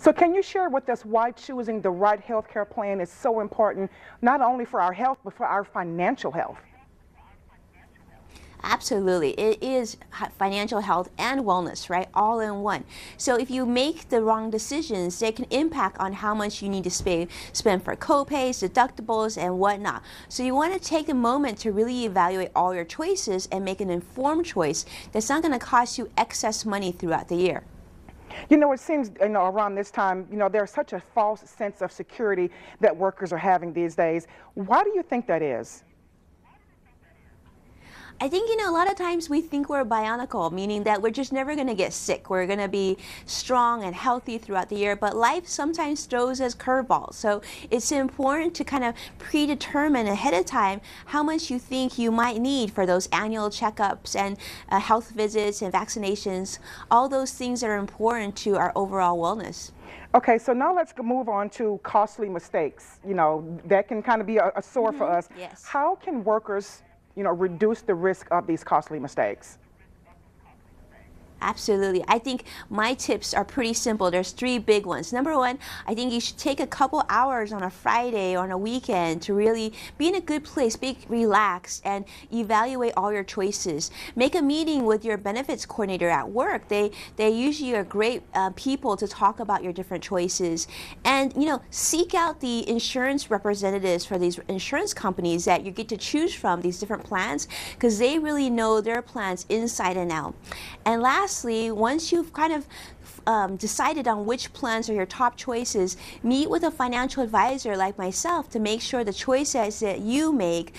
So can you share with us why choosing the right health care plan is so important, not only for our health, but for our financial health? Absolutely. It is financial health and wellness, right? All in one. So if you make the wrong decisions, they can impact on how much you need to spend for co-pays, deductibles, and whatnot. So you want to take a moment to really evaluate all your choices and make an informed choice that's not going to cost you excess money throughout the year. You know, it seems, around this time, there's such a false sense of security that workers are having these days. Why do you think that is? I think, a lot of times we think we're bionicle, meaning that we're just never going to get sick. We're going to be strong and healthy throughout the year, but life sometimes throws us curveballs. So it's important to kind of predetermine ahead of time how much you think you might need for those annual checkups and health visits and vaccinations. All those things that are important to our overall wellness. Okay, so now let's move on to costly mistakes. That can kind of be a sore for us. Yes. How can workers reduce the risk of these costly mistakes? Absolutely. I think my tips are pretty simple. There's three big ones. Number one, I think you should take a couple hours on a Friday or on a weekend to really be in a good place, be relaxed, and evaluate all your choices. Make a meeting with your benefits coordinator at work. They usually are great people to talk about your different choices. And, seek out the insurance representatives for these insurance companies that you get to choose from, these different plans, because they really know their plans inside and out. And lastly, once you've kind of decided on which plans are your top choices, meet with a financial advisor like myself to make sure the choices that you make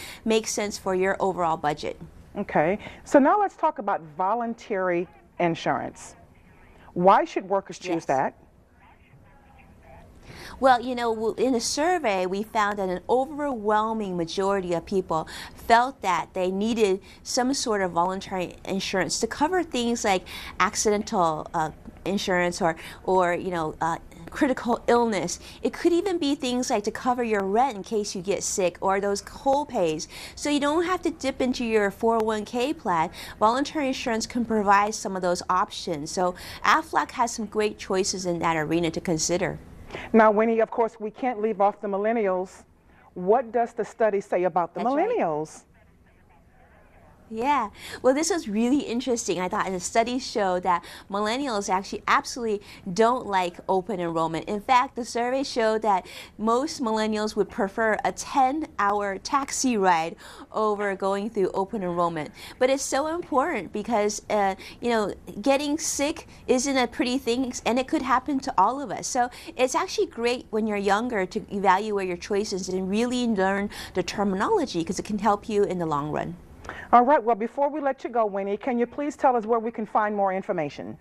sense for your overall budget. Okay, so now let's talk about voluntary insurance. Why should workers choose that? Well, in a survey, we found that an overwhelming majority of people felt that they needed some sort of voluntary insurance to cover things like accidental insurance or critical illness. It could even be things like to cover your rent in case you get sick or those co-pays. So you don't have to dip into your 401k plan. Voluntary insurance can provide some of those options. So AFLAC has some great choices in that arena to consider. Now, Winnie, of course, we can't leave off the millennials. What does the study say about the millennials? Right. Yeah, well, this was really interesting. I thought, and the studies show that millennials actually absolutely don't like open enrollment. In fact, the survey showed that most millennials would prefer a 10-hour taxi ride over going through open enrollment. But it's so important because, getting sick isn't a pretty thing, and it could happen to all of us. So it's actually great when you're younger to evaluate your choices and really learn the terminology because it can help you in the long run. All right, well, before we let you go, Winnie, can you please tell us where we can find more information?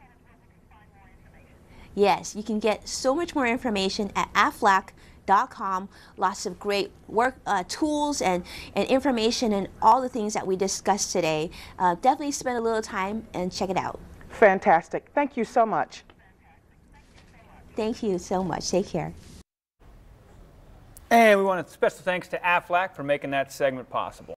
Yes, you can get so much more information at aflac.com. Lots of great work tools and information and all the things that we discussed today. Definitely spend a little time and check it out. Fantastic. Thank you so much. Thank you so much. Take care. And we want a special thanks to AFLAC for making that segment possible.